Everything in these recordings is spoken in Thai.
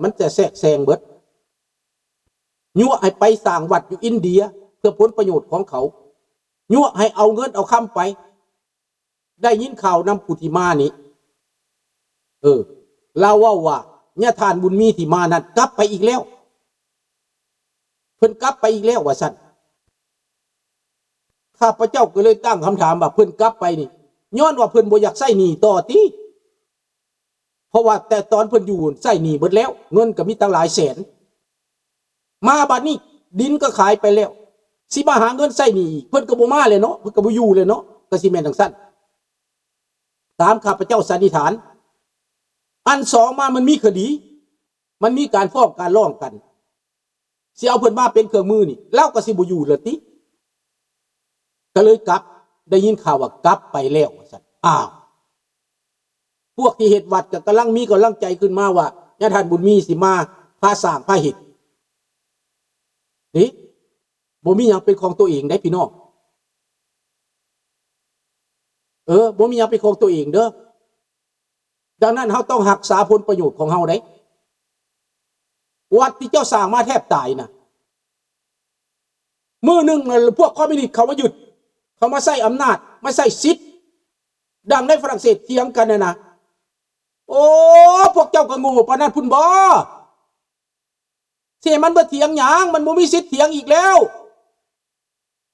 มันจะแทรกแซงเบิดยั่วให้ไปสร้างวัดอยู่อินเดียเพื่อผลประโยชน์ของเขายั่วให้เอาเงินเอาคำไปได้ยินข่าวนำผู้ที่มานี้เราว่าเนี่ยทานบุญมีที่มานั้นกลับไปอีกแล้วเพิ่นกลับไปอีกแล้วว่าซั่นข้าพเจ้าก็เลยตั้งคำถามว่าเพิ่นกลับไปนี่ย้อนว่าเพิ่นบ่อยากใช้หนี้ต่อติเพราะว่าแต่ตอนเพิ่นอยู่ใช้หนี้เบิดแล้วเงินก็มีตั้งหลายแสนมาบัดนี้ดินก็ขายไปแล้วสิมาหาเงินใช้หนี้อีกเพิ่นก็บ่มาเลยเนาะเพิ่นก็บ่อยู่เลยเนาะก็สิแม่นจังซั่นตามข้าพเจ้าสันนิษฐานอันสองมามันมีคดีมันมีการฟ้องการร้องกันสิเอาเพิ่นมาเป็นเครื่องมือนี่เล่าก็สิบ่อยู่เลยติก็เลยกลับได้ยินข่าวว่ากลับไปแล้วว่าซั่นพวกที่เฮ็ดวัดก็กำลังมีกำลังใจขึ้นมาว่าญาติท่านบุญมีสิมาพาสร้างพาเฮ็ดนี่บ่มีหยังเป็นของตัวเองได้พี่น้องบ่มีหยังเป็นของตัวเองเด้อดังนั้นเฮาต้องรักษาผลประโยชน์ของเฮาได้วัดที่เจ้าสร้างมาแทบตายน่ะมื้อนึงพวกคอมมิวนิสต์เขามาหยุดเขามาใช้อำนาจมาใช้สิทธิ์ดังในฝรั่งเศสเถียงกันนะโอ้พวกเจ้าก็โง่ปานนั้นพุ่นบ่เสียมันบ่เถียงหยังมันบ่มีสิทธิ์เถียงอีกแล้ว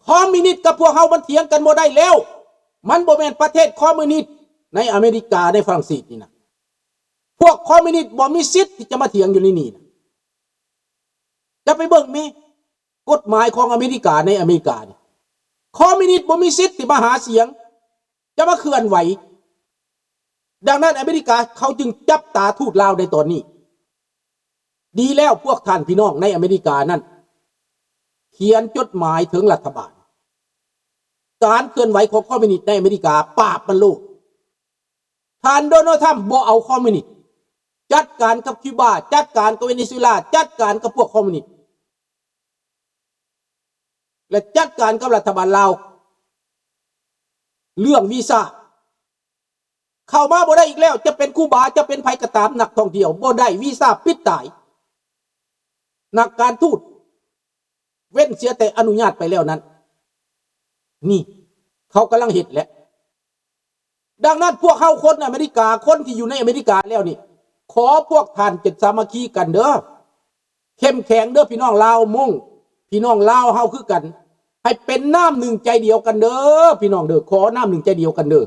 คอมมิวนิสต์กับพวกเฮามันเถียงกันบ่ได้แล้วมันบ่แม่นประเทศคอมมิวนิสต์ในอเมริกาในฝรั่งเศสนี่นะพวกคอมมิวนิสต์บ่มีสิทธิ์ที่จะมาเถียงอยู่ในนี่นะจะไปเบิ่งแม่กฎหมายของอเมริกาในอเมริกานี่คอมมิวนิสต์บ่มีสิทธิ์ที่มาหาเสียงจะมาเคลื่อนไหวดังนั้นอเมริกาเขาจึงจับตาทูตลาวในตอนนี้ดีแล้วพวกท่านพี่น้องในอเมริกานั่นเขียนจดหมายถึงรัฐบาลการเคลื่อนไหวของคอมมิวนิสต์ในอเมริกาปราบมันโลดท่านโดนัลด์ทรัมป์บ่เอาคอมมิวนิสต์จัดการกับคิวบาจัดการกับเวเนซุเอลาจัดการกับพวกคอมมิวนิสต์และจัดการกับรัฐบาลลาวเรื่องวีซ่าเข้ามาบ่ได้อีกแล้วจะเป็นคูบาจะเป็นไผก็ตามนักท่องเที่ยวบ่ได้วีซ่าปิดตายนักการทูตเว้นเสียแต่อนุญาตไปแล้วนั้นนี่เขากำลังเฮ็ดแหละดังนั้นพวกเขาคนอเมริกาคนที่อยู่ในอเมริกาแล้วนี่ขอพวกท่านจะสามัคคีกันเด้อเข้มแข็งเด้อพี่น้องลาวมงพี่น้องลาวเฮาคือกันให้เป็นน้ำหนึ่งใจเดียวกันเด้อพี่น้องเด้อขอน้ำหนึ่งใจเดียวกันเด้อ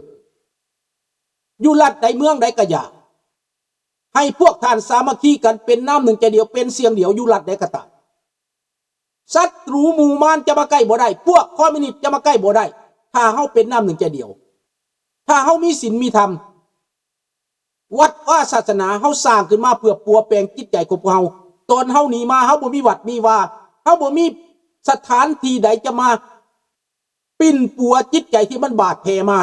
อยู่รัฐใดเมืองใดก็อย่าให้พวกท่านสามัคคีกันเป็นน้ำหนึ่งใจเดียวเป็นเสียงเดียวอยู่รัฐใดก็ตามศัตรูหมู่มารจะมาใกล้บ่ได้พวกคอมมิวนิสต์จะมาใกล้บ่ได้ถ้าเฮาเป็นน้ำหนึ่งใจเดียวถ้าเฮามีศีลมีธรรมวัดว่าศาสนาเฮาสร้างขึ้นมาเพื่อปัวแปลงจิตใจของพวกเฮาตอนเฮาหนีมาเฮาบ่มีวัดมีวาเฮาบ่มีสถานที่ใดจะมาปิ้นปัวจิตใจที่มันบาดแผลมา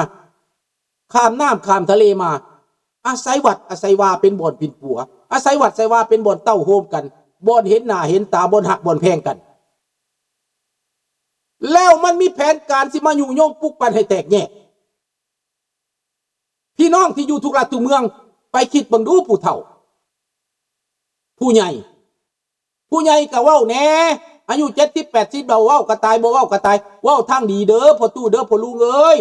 ข้ามน้ำข้ามทะเลมาอาศัยวัดอาศัยวาเป็นบ่อนปิ้นปัวอาศัยวัดอาศัยวาเป็นบ่อนเต้าโฮมกันบ่อนเห็นหน้าเห็นตาบ่อนหักบ่อนแพงกันแล้วมันมีแผนการสิมายุ่งโยงปลุกปั่นให้แตกแยกพี่น้องที่อยู่ทุกรัฐทุกเมืองไปคิดเบิ่งดูผู้เฒ่าผู้ใหญ่ก็เว้าแหน่อายุ70 80เบาเว้ากระตายบ่เว้ากระตายเว้าทางดีเด้อพ่อตู้เด้อพ่อลุงเอ้ย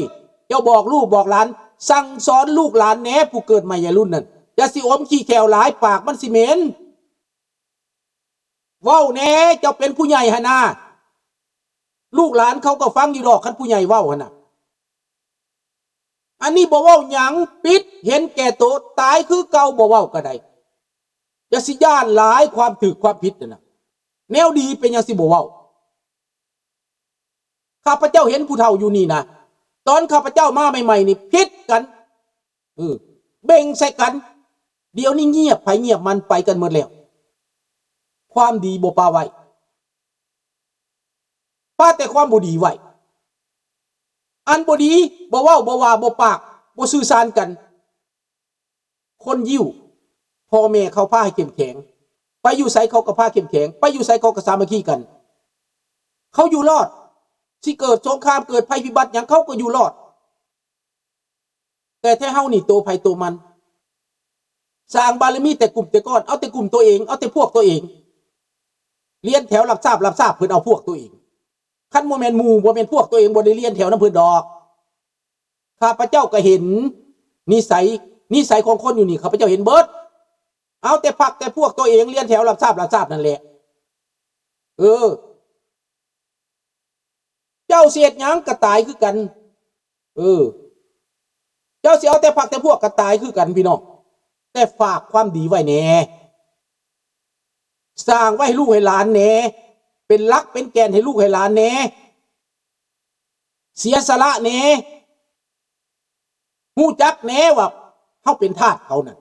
เจ้าบอกลูกบอกหลานสั่งสอนลูกหลานแหน่ผู้เกิดใหม่อย่ารุ่นนั่นอย่าสิอมขี้แขวหลายปากมันสิเหม็นเว้าแหน่เจ้าเป็นผู้ใหญ่หั่นน่ะลูกหลานเขาก็ฟังอยู่ดอกคันผู้ใหญ่เว้าหั่นน่ะอันนี้บ่เว้าหยังปิดเห็นแก่โตตายคือเก่าบ่เว้าก็ได้อย่าสิย่านหลายความถูกความผิดน่ะแนวดีเป็นหยังสิบ่เว้าข้าพเจ้าเห็นผู้เฒ่าอยู่นี่นะตอนข้าพเจ้ามาใหม่ๆนี่ผิดกันเบ่งใส่กันเดี๋ยวนี้เงียบไผเงียบมันไปกันหมดแล้วความดีบ่ปาไว้ป้าแต่ความบ่ดีไว้อันบ่ดีบ่เว้าบ่ว่าบ่ปากบ่สื่อสารกันคนยิ้วพ่อแม่เขาพาให้เข้มแข็งไปอยู่ไสเขาก็พาเข้มแข็งไปอยู่ไสเขาก็สามัคคีกันเขาอยู่รอดสิเกิดสงครามเกิดภัยพิบัติหยังเขาก็อยู่รอดแต่แท้เฮานี่ตัวภัยตัวมัน สร้างบารมีแต่กลุ่มแต่ก้อนเอาแต่กลุ่มตัวเองเอาแต่พวกตัวเองเรียนแถวรับทราบเพิ่นเอาพวกตัวเองขั้นโมเมนต์หมู่โมเมนต์พวกตัวเองบ่ได้เรียนแถวน้ำเพิ่นดอกข้าพเจ้าก็เห็นนิสัยของคนอยู่นี่ข้าพเจ้าเห็นเบิดเอาแต่พักแต่พวกตัวเองเรียนแถวรับทราบนั่นแหละเจ้าเสียดหยังกระตายคือกันเจ้าเสียเอาแต่พักแต่พวกกระตายคือกันพี่น้องแต่ฝากความดีไว้แน่สร้างไว้ให้ลูกให้หลานแน่เป็นรักเป็นแกนให้ลูกให้หลานแน่เสียสละแน่ฮู้จักแน่ว่าเฮาเป็นทาสเขานั่น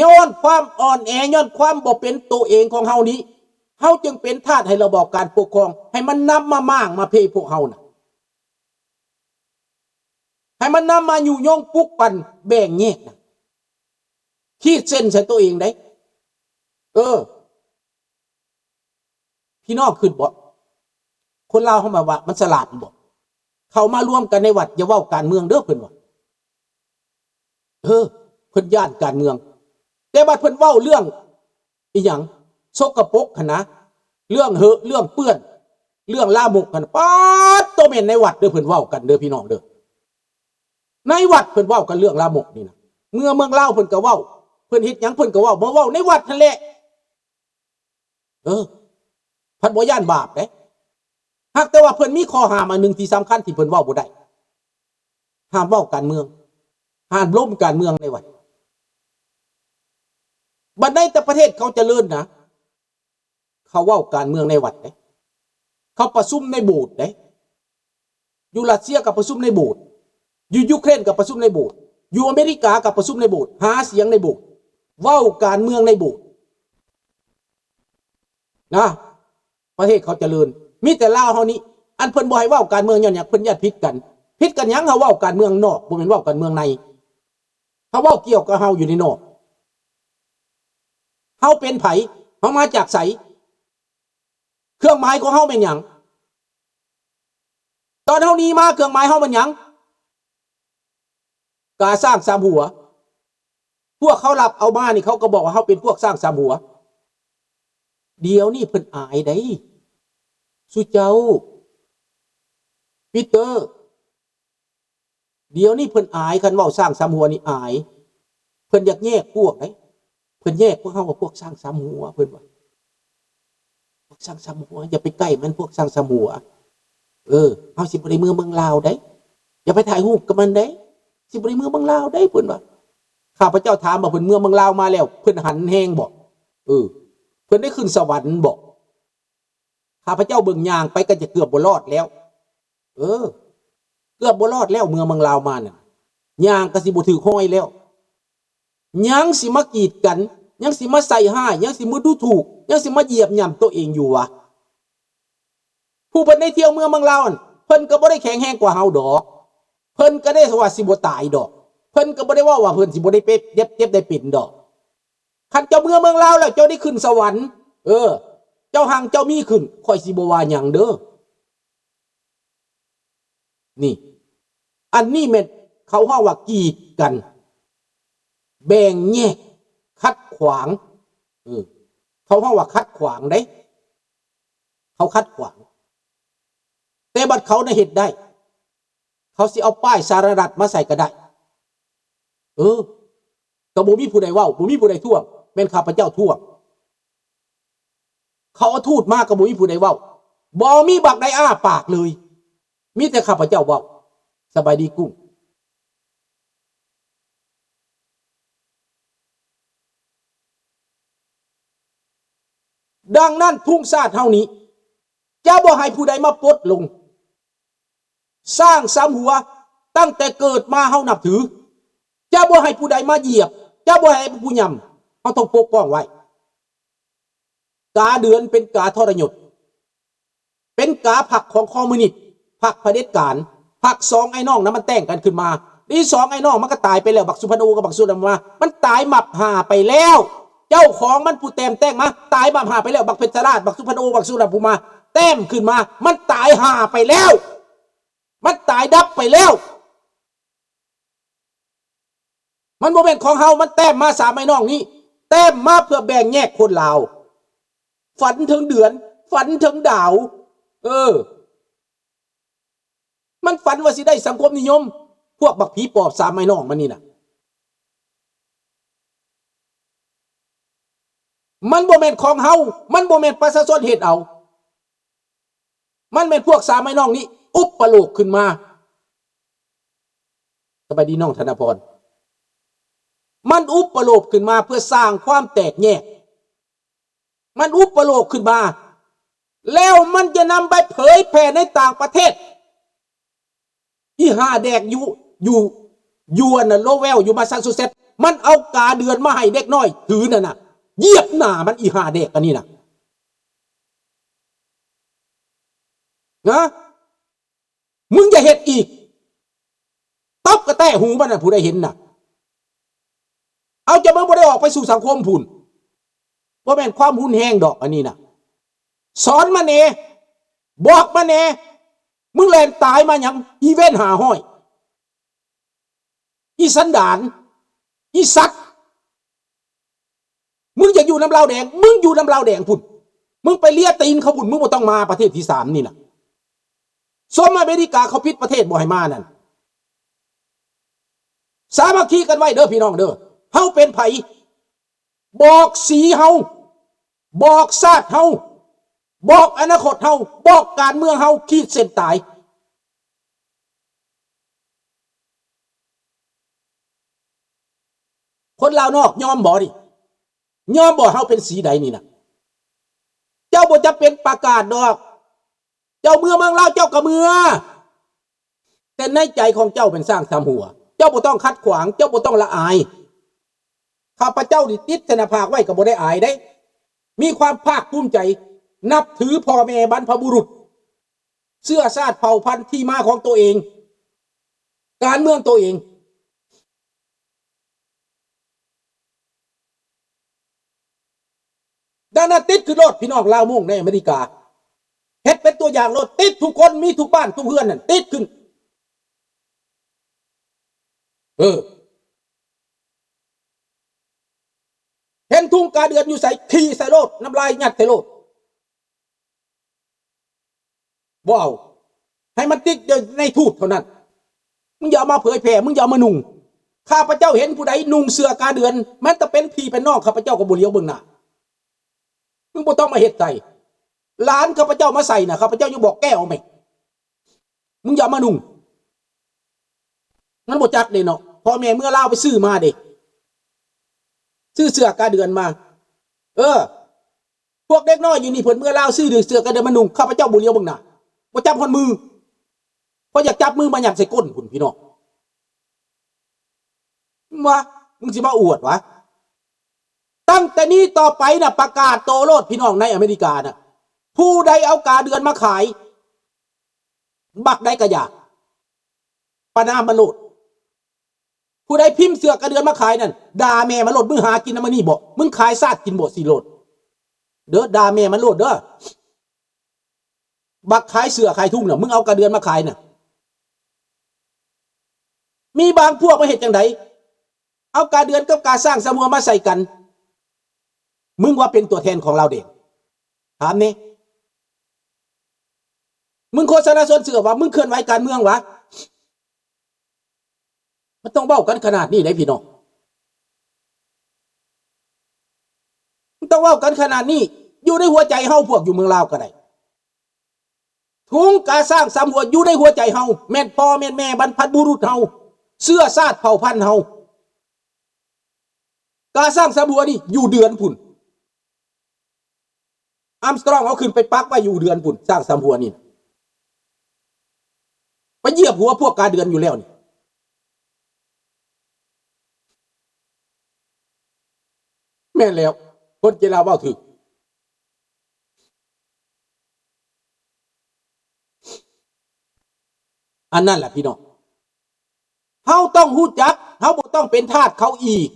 ย้อนความอ่อนแอย้อนความบ่เป็นตัวเองของเฮานี้เฮาจึงเป็นทาสให้ระบอบการปกครองให้มันนำมาม่างมาเพพวกเฮาน่ะให้มันนำมาอยู่ย่องปุกปั่นแบ่งแยกนะขีดเส้นใส่ตัวเองได้พี่น้องขึ้นบ่คนลาวเข้ามาว่ามันฉลาดบ่เขามาร่วมกันในวัดอย่าเว้าการเมืองเด้อเพิ่นว่าเพิ่นย่านการเมืองแต่บัดเพิ่นเว้าเรื่องอีหยังสกปรกหั่นนะเรื่องเรื่องเปื้อนเรื่องลามกกันป๊าดโตแม่นในวัดเด้อเพิ่นเว้ากันเด้อพี่น้องเด้อในวัดเพิ่นเว้ากันเรื่องลามกนี่นะเมืองลาวเพิ่นก็เว้าเพิ่นเฮ็ดหยังเพิ่นก็เว้าบ่เว้าในวัดนั่นแหละพัดบ่ย่านบาปเด้หากแต่ว่าเพิ่นมีข้อห้ามอันนึงที่สำคัญที่เพิ่นเว้าบ่ได้ห้ามเว้าการเมืองห้ามล้มการเมืองในวัดบัดในแต่ประเทศเขาเจริญนะเขาเว้าการเมืองในวัดเด้เขาประชุมในโบสถ์เด้อยู่รัสเซียกับประชุมในโบสถ์อยู่ยูเครนกับประชุมในโบสถ์อยู่อเมริกากับประชุมในโบสถ์หาเสียงในโบสถ์เว้าการเมืองในโบสถ์นะประเทศเขาเจริญมีแต่ลาวเฮานี้อันเพิ่นบ่ให้เว้าการเมืองย้อนหยังเพิ่นญาติผิดกันหยังเฮาเว้าการเมืองนอกบ่แม่นเว้าการเมืองในเฮาเว้าเกี่ยวกับเฮาอยู่ในนอกเฮาเป็นไผเฮามาจากไสเครื่องหมายของเฮาเป็นหยังตอนเฮานี้มาเครื่องหมายเฮาเป็นหยังกาสร้างสามหัวพวกเขารับเอามานี่เขาก็บอกว่าเฮาเป็นพวกสร้างสามหัวเดี๋ยวนี้เพิ่นอายได้สุเจ้าปีเตอร์เดี๋ยวนี้เพิ่นอายคันเว้าสร้างสามหัวนี่อายเพิ่นอยากแยกพวกได้เพิ่นแยกพวกเฮาว่าพวกสร้างสามหัวเพิ่นว่าพวกสร้างสามหัวอย่าไปใกล้มันพวกสร้างสามหัวเฮาสิบ่ได้เมืองลาวได้อย่าไปถ่ายรูปกับมันได้สิบ่ได้เมืองลาวได้เพิ่นว่าข้าพเจ้าถามว่าเพิ่นเมืองลาวมาแล้วเพิ่นหันแฮงบ่เพิ่นได้ขึ้นสวรรค์บ่ข้าพเจ้าเบิ่งย่างไปก็จะเกือบบ่รอดแล้วเกือบบ่รอดแล้วเมืองลาวมาน่ะย่างก็สิบ่ถือห้อยแล้วยังสิมากีดกันยังสิมาใส่ห้ายยังสิมาดูถูกยังสิมาเหยียบย่ำตัวเองอยู่วะผู้เพิ่นได้เที่ยวเมืองลาวเพิ่นก็บ่ได้แข็งแรงกว่าเฮาดอกเพิ่นก็ได้ว่าสิบ่ตายดอกเพิ่นก็บ่ได้ว่าเพิ่นสิบ่ได้เจ็บได้ปิ่นดอกคันเจ้าเมืองลาวแล้วเจ้าได้ขึ้นสวรรค์เจ้าหังเจ้ามีขึ้นค่อยสิบ่ว่าหยังเด้อนี่อันนี้แม่นเขาเฮาว่ากีดกันแบ่งแยกคัดขวางเขาว่าคัดขวางได้เขาคัดขวางแต่บัดเขาได้เฮ็ดได้เขาสิเอาป้ายสารรัฐมาใส่ก็ได้ก็บ่มีผู้ใดเว้าบ่มีผู้ใดท่วงแม่นข้าพเจ้าท่วงเขาเอาทูตมาก็บ่มีผู้ใดเว้าบ่มีบักใดอ้าปากเลยมีแต่ข้าพเจ้าเว้าสบายดีกุ้งดังนั้นทุ่งชาติเฮานี้จะบ่ให้ผู้ใดมาปลดลงสร้างสามหัวตั้งแต่เกิดมาเฮานับถือจะบ่ให้ผู้ใดมาเหยียบจะบ่ให้ผู้ยำเฮาต้องปกป้องไว้กาเดือนเป็นกาทรยศเป็นกาผักของคอมมิวนิสต์ผักเผด็จการผักสองไอ้น้องนั้นมันแต่งกันขึ้นมานี่สองไอ้น้องมันก็ตายไปแล้วบักสุพรรณโอกับบักสุดามามันตายหมับหาไปแล้วเจ้าของมันผู้แต้มแต่งมาตายหมับหาไปแล้วบักเพชรราชบักสุพรรณโอบักสุดาภูมาแต้มขึ้นมามันตายหาไปแล้วมันตายดับไปแล้ว มันบ่แม่นของเฮามันแต้มมาสามไอ้น้องนี้แต้มมาเพื่อแบ่งแยกคนลาวฝันถึงเดือนฝันถึงดาวมันฝันว่าสิได้สังคมนิยมพวกบักผีปอบสามไอ้น้องมันนี่น่ะมันบ่แม่นของเฮามันบ่แม่นประชาชนเฮ็ดเอามันเป็นพวกสามไอ้น้องนี้อุปโลกขึ้นมาสบายดีน้องธนพรมันอุปโลกขึ้นมาเพื่อสร้างความแตกแยกมันอุปโลกขึ้นมาแล้วมันจะนำไปเผยแผ่ในต่างประเทศที่หาแดกอยู่น่ะโลเวลอยู่มาซาซูเซตมันเอากาเดือนมาให้เด็กน้อยถือน่ะเหยียบหน้ามันอีหาแดกอันนี้นะมึงอย่าเฮ็ดอีกตบกระแตหูมันน่ะผู้ใดเห็นน่ะเอาจะมันบ่ได้ออกไปสู่สังคมพุ่นว่าแม่นความหุนแห้งดอกอันนี้น่ะสอนมันเองบอกมันเองมึงแลนตายมาอย่างอีเวนหาห้อยอีสันดานอีสักมึงอย่าอยู่น้ำลาวแดงมึงอยู่น้ำลาวแดงพุ่นมึงไปเลียตีนเขาพุ่นมึงบ่ต้องมาประเทศที่3นี่น่ะสมอเมริกาเขาปิดประเทศบ่ให้มานั่นสามัคคีกันไว้เด้อพี่น้องเด้อเฮาเป็นไผบอกสีเฮาบอกชาติเฮาบอกอนาคตเฮาบอกการเมืองเฮาขีดเส้นตายคนลาวนอกยอมบ่ดิยอมบ่เฮาเป็นสีใดนี่นะเจ้าบ่จะเป็นประกาศดอกเจ้าเมืองลาวเจ้าก็เมือแต่ในใจของเจ้าเป็นสร้างทำหัวเจ้าบ่ต้องคัดขวางเจ้าบ่ต้องละอายข้าพเจ้าดิติดธนภาคไว้ก็บ่ได้อายได้มีความภาคภูมิใจนับถือพ่อแม่บรรพบุรุษเสื้อชาติเผ่าพันธุ์ที่มาของตัวเองการเมืองตัวเองดังนั้นติดคือรถพี่น้องลาวมุ่งในอเมริกาเฮ็ดเป็นตัวอย่างรถติดทุกคนมีทุกบ้านทุกเรือนนั่นติดขึ้นเห็นทุ่งกาเดือนอยู่ใส่ขี่ใส่รถน้ำลายยัดใส่รถว้าวให้มันติดในทูตเท่านั้นมึงอย่ามาเผยแผ่มึงอย่ามานุ่งข้าพเจ้าเห็นผู้ใดนุ่งเสื้อกาเดือนมันจะเป็นพี่เป็นน้องข้าพเจ้าก็บ่เลี้ยวเบิ่งหน้ามึงบ่ต้องมาเฮ็ดใส่หลานข้าพเจ้ามาใส่น่ะข้าพเจ้ายังบอกแก้วไหมมึงอย่ามานุ่งงั้นบ่จักเด้เนาะพ่อแม่เมื่อลาวไปซื้อมาเด้ซื้อเสื้อกาเดือนมาพวกเด็กน้อยอยู่นี่เพิ่นเมื่อลาวซื้อเสื้อกาเดือนมานุ่งข้าพเจ้าบ่เลี้ยวเบิ่งหน้าบ่จับคนมือเพราะอยากจับมือมาหยัดใส่ก้นคุณพี่น้องว่ามึงสิมาอวดวะตั้งแต่นี้ต่อไปน่ะประกาศโตโลดพี่น้องในอเมริกาน่ะผู้ใดเอากาเดือนมาขายบักได้กระยาปนามมาโลดผู้ใดพิมพ์เสื้อกาเดือนมาขายนั่นด่าแม่มาโลดมึงหากินน้ำมันนี่บ่มึงขายซาดกินบ่สิโลดเด้อด่าแม่มันโลดเด้อบักขายเสื้อขายทุ่งน่ะมึงเอากาเดือนมาขายน่ะมีบางพวกมาเห็นจังไดเอากาเดือนกับกาสร้างสมัวมาใส่กันมึงว่าเป็นตัวแทนของเราเด็กถามนี่มึงโฆษณาส่วนเสือว่ามึงเคลื่อนไหวการเมืองวะมันต้องเบ้ากันขนาดนี้ได้พี่น้องมันต้องเบ้ากันขนาดนี้อยู่ในหัวใจเฮาพวกอยู่เมืองลาวก็ได้ทุงกาสร้างสมัวอยู่ในหัวใจเฮาแม่นพ่อแม่นแม่บรรพบุรุษเฮาเสื้อชาติเผ่าพันธุ์เฮากาสร้างสมัวนี่อยู่เดือนพุ่นอัมสตรองเอาขึ้นไปปักไว้อยู่เดือนพุ่นสร้างสมัวนี่ไปเหยียบหัวพวกกาเดือนอยู่แล้วนี่แม่นแล้วคนเจราเว้าถึกอันนั้นแหละพี่น้องเฮาต้องฮู้จักเฮาบ่ต้องเป็นทาสเขาอีก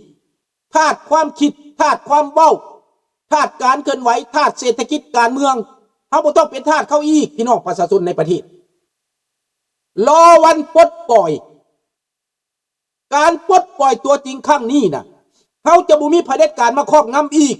ทาสความคิดทาสความเว้าทาสการเคลื่อนไหวทาสเศรษฐกิจการเมืองเฮาบ่ต้องเป็นทาสเขาอีกพี่น้องประชาชนในประเทศรอวันปลดปล่อย การปลดปล่อยตัวจริงครั้งนี้น่ะเขาจะบ่มีเผด็จการมาครอบงำอีก